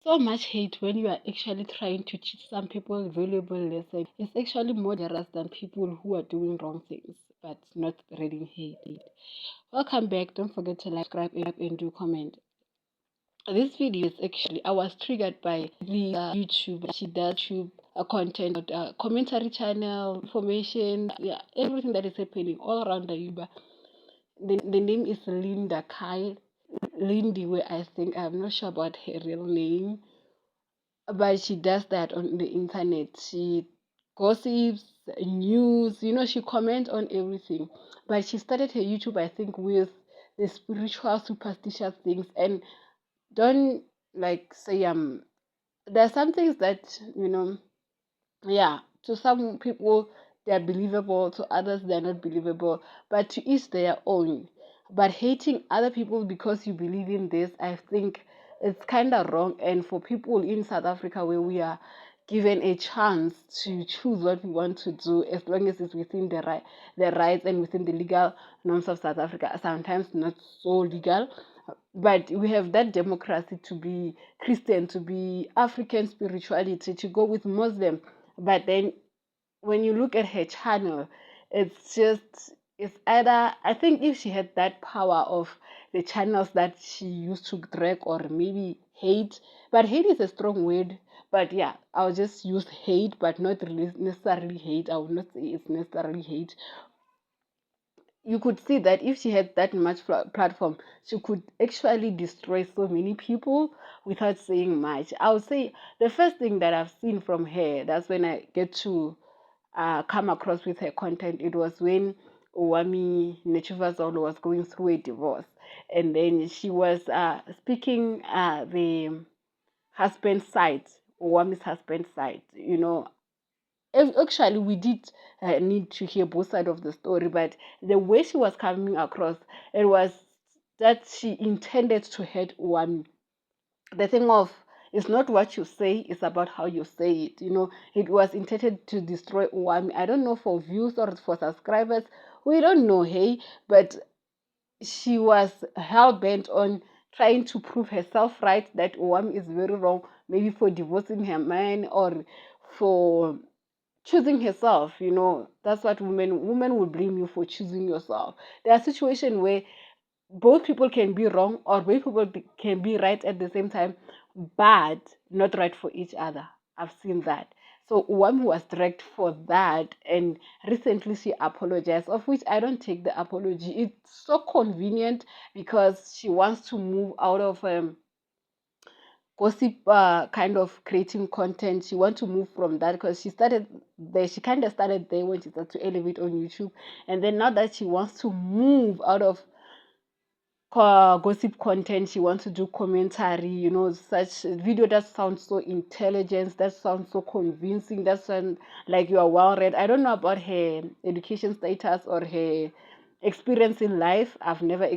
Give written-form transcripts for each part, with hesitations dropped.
so much hate when you are actually trying to teach some people valuable lesson. It's actually more dangerous than people who are doing wrong things but not spreading hate. Welcome back. Don't forget to like, subscribe, and do comment. This video is actually, I was triggered by the YouTube. She does YouTube content, commentary channel, information, yeah, everything that is happening all around the Yuba. The name is Linda Kai. Lindy, where I think, I'm not sure about her real name, but she does that on the internet. She gossips, news, she comments on everything. But she started her YouTube, I think, with the spiritual superstitious things. And don't like say there's some things that yeah, to some people they're believable, to others they're not believable, but to each their own. But hating other people because you believe in this, I think it's kind of wrong. And for people in South Africa, where we are given a chance to choose what we want to do, as long as it's within the rights and within the legal norms of South Africa, sometimes not so legal, but we have that democracy to be Christian, to be African spirituality, to go with Muslim. But then when you look at her channel, it's either, I think if she had that power of the channels that she used to drag, or maybe hate, but hate is a strong word. But yeah, I'll just use hate, but not really necessarily hate. I would not say it's necessarily hate. You could see that if she had that much platform, she could actually destroy so many people without saying much. I would say the first thing that I've seen from her, that's when I get to come across with her content, it was when Owami Nechuvazolo was going through a divorce. And then she was speaking the husband's side, Owami's husband's side, actually we did need to hear both sides of the story, but the way she was coming across, it was that she intended to hurt one. The thing of, it's not what you say, it's about how you say it. It was intended to destroy one. I don't know, for views or for subscribers, we don't know, hey, but she was hell bent on trying to prove herself right, that Owami is very wrong, maybe for divorcing her man, or for choosing herself. That's what women will blame you for, choosing yourself. There are situations where both people can be wrong, or both people can be right at the same time, but not right for each other. I've seen that. So one was dragged for that, and recently she apologized, of which I don't take the apology. It's so convenient because she wants to move out of gossip, kind of creating content. She wants to move from that because she started there. She kind of started there when she started to elevate on YouTube, and then now that she wants to move out of gossip content, she wants to do commentary, such video that sounds so intelligent, that sounds so convincing, that sounds like you are well read. I don't know about her education status or her experience in life. I've never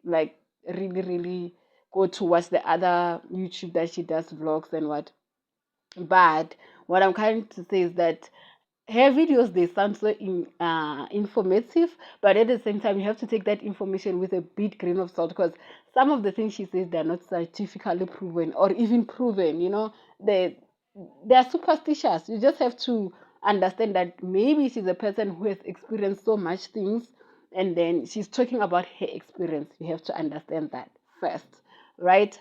like really go to watch the other YouTube that she does vlogs and what. But what I'm trying to say is that her videos, they sound so informative, but at the same time you have to take that information with a big grain of salt, because some of the things she says, they're not scientifically proven or even proven. They're superstitious. You just have to understand that maybe she's a person who has experienced so much things, and then she's talking about her experience. You have to understand that first, right?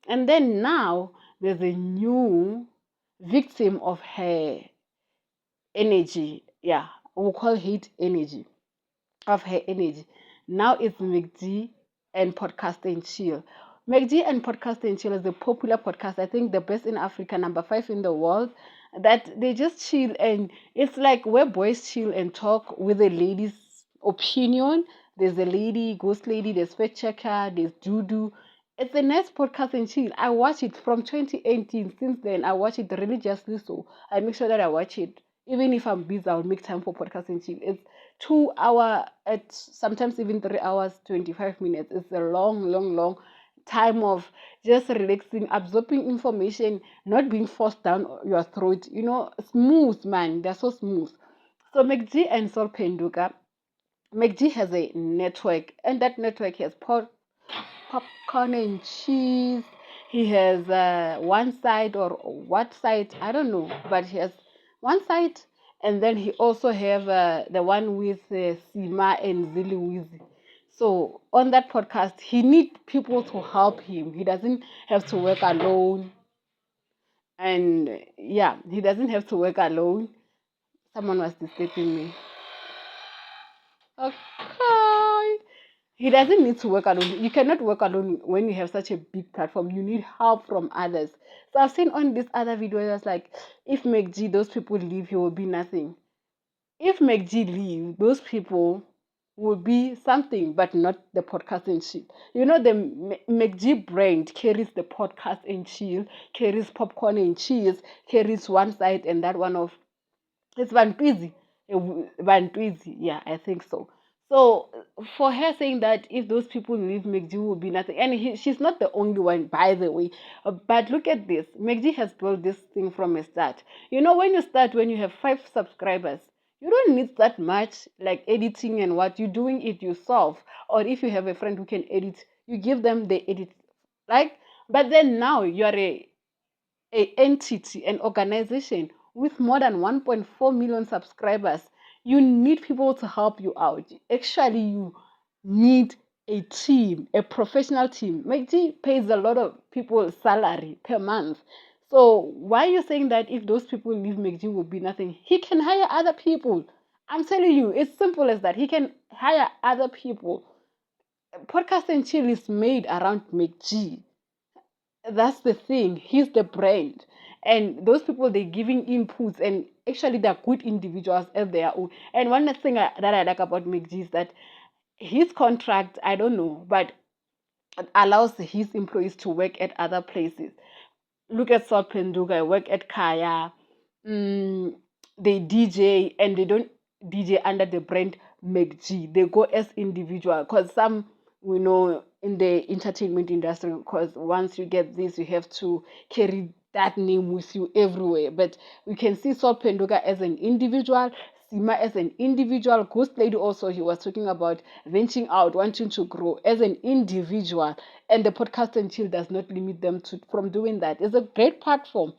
And then now there's a new victim of her energy. Yeah, we'll call hate energy, of her energy. Now it's McD and Podcast and Chill. McD and Podcast and Chill is a popular podcast, I think the best in Africa, number 5 in the world. That they just chill, and it's like where boys chill and talk with a lady's opinion. There's a lady, ghost lady, there's Fat Checker, there's Dudu. It's a nice podcast and chill. I watch it from 2018. Since then, I watch it religiously, so I make sure that I watch it. Even if I'm busy, I'll make time for podcast and chill. It's 2 hour, at sometimes even 3 hours 25 minutes. It's a long time of just relaxing, absorbing information, not being forced down your throat. Smooth, man. They're so smooth. So McG and Sol Penduka, McG has a network, and that network has popcorn and cheese. He has one side, or what side, I don't know, but he has one side, and then he also have the one with Sima and Zili Wizi. So on that podcast, he need people to help him. He doesn't have to work alone. And yeah, he doesn't have to work alone. Someone was disturbing me. Okay. He doesn't need to work alone. You cannot work alone when you have such a big platform. You need help from others. So I've seen on this other video, it was like, if McG, those people leave, he will be nothing. If McG leave, those people will be something, but not the podcast and chill. You know, the McG brand carries the podcast and chill, carries popcorn and cheese, carries one side, and that one of, it's Vantwizi. Vantwizi, yeah, I think so. So for her saying that if those people leave, McG will be nothing, and she's not the only one, by the way. But look at this, McG has built this thing from a start. You know, when you start, when you have 5 subscribers, you don't need that much like editing and what you're doing it yourself. Or if you have a friend who can edit, you give them the edit. Like, but then now you are a entity, an organization with more than 1.4 million subscribers. You need people to help you out. Actually, you need a team, a professional team. McG pays a lot of people salary per month. So why are you saying that if those people leave, McG will be nothing? He can hire other people. I'm telling you, it's simple as that. He can hire other people. Podcast and Chill is made around McG. That's the thing. He's the brand. And those people, they're giving inputs, and actually they're good individuals as their own. And one thing that I like about McG is that his contract, I don't know, but it allows his employees to work at other places. Look at Salt Penduga, work at Kaya. They DJ, and they don't DJ under the brand McG. They go as individual, because some, we know, in the entertainment industry, because once you get this, you have to carry that name with you everywhere. But we can see Salt Penduga as an individual, Sima as an individual, Ghost Lady also, he was talking about venturing out, wanting to grow as an individual. And the podcast and chill does not limit them from doing that. It's a great platform.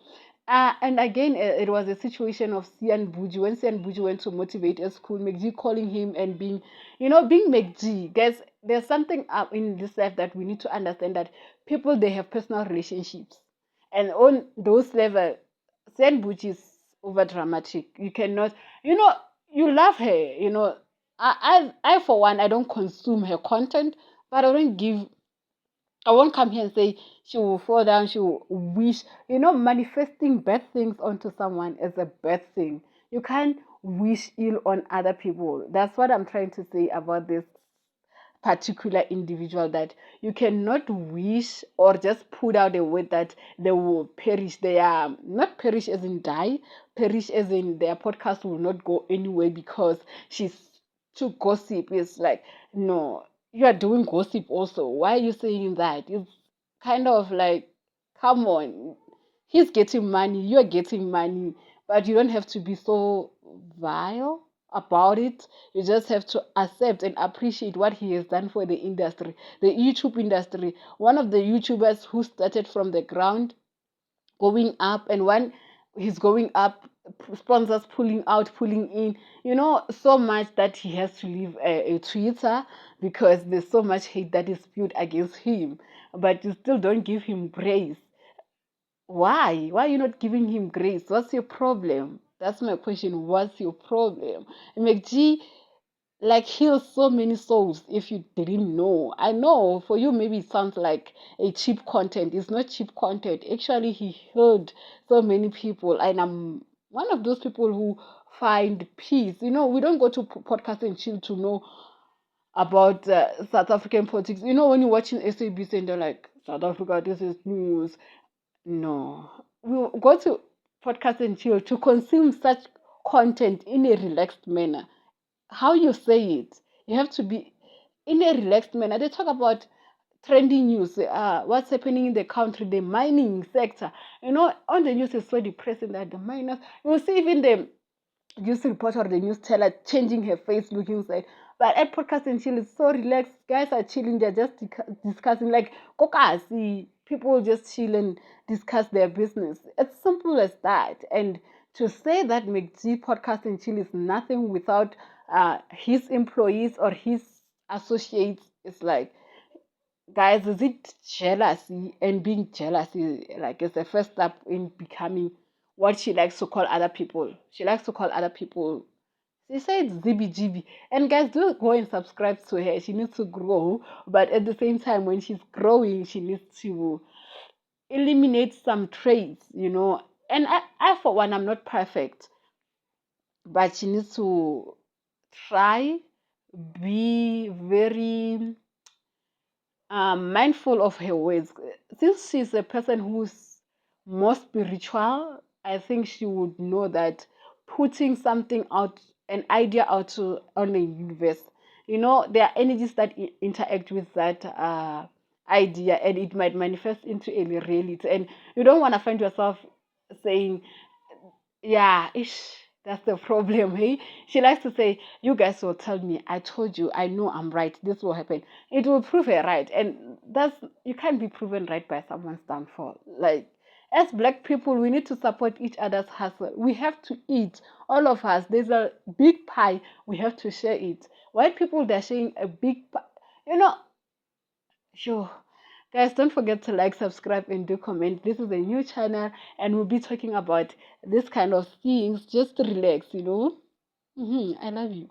And again, it was a situation of Sian Buji. When Sian Buji went to motivate at school, McG calling him and being, being McG. Guys, there's something up in this life that we need to understand, that people, they have personal relationships. And on those levels, Sian Buji is over dramatic. You cannot, you love her. I for one, I don't consume her content, but I won't come here and say she will fall down, she will wish. Manifesting bad things onto someone is a bad thing. You can't wish ill on other people. That's what I'm trying to say about this particular individual, that you cannot wish or just put out a word that they will perish. They are not perish as in die, perish as in their podcast will not go anywhere because she's too gossip. It's like, no, you are doing gossip also. Why are you saying that? It's kind of like, come on, he's getting money, you're getting money, but you don't have to be so vile about it. You just have to accept and appreciate what he has done for the industry, the YouTube industry. One of the YouTubers who started from the ground, going up, and when he's going up, sponsors pulling out, pulling in, so much that he has to leave a Twitter because there's so much hate that is spewed against him. But you still don't give him grace. Why are you not giving him grace? What's your problem? That's my question. What's your problem? McG like heals so many souls. If you didn't know, I know for you maybe it sounds like a cheap content. It's not cheap content. Actually, he healed so many people, and I'm one of those people who find peace. We don't go to podcast and chill to know about South African politics. When you're watching SABC and they're like, South Africa, this is news. No, we go to podcast and chill to consume such content in a relaxed manner. How you say it, you have to be in a relaxed manner. They talk about trending news, what's happening in the country, the mining sector. On the news is so depressing that the miners, you will see even the news reporter or the news teller changing her face, looking sad. But at podcast and chill, it's so relaxed. Guys are chilling, they're just discussing like kokasi. people just chill and discuss their business. It's simple as that. And to say that McG Podcast and Chill is nothing without his employees or his associates, it's like, guys, is it jealousy? And being jealous is the first step in becoming what she likes to call other people. She likes to call other people. She said ZBGB. And guys, do go and subscribe to her. She needs to grow, but at the same time, when she's growing, she needs to eliminate some traits, And I for one, I'm not perfect, but she needs to try, be very mindful of her words. Since she's a person who's more spiritual, I think she would know that putting something out, an idea out on the universe, there are energies that interact with that idea, and it might manifest into a reality. And you don't want to find yourself saying, yeah, that's the problem. Hey, she likes to say, "You guys will tell me. I told you. I know I'm right. This will happen. It will prove her right." And you can't be proven right by someone's downfall. Like, as Black people, we need to support each other's hustle. We have to eat. All of us. There's a big pie. We have to share it. White people, they're sharing a big pie. Sure. Guys, don't forget to like, subscribe, and do comment. This is a new channel, and we'll be talking about this kind of things. Just relax. I love you.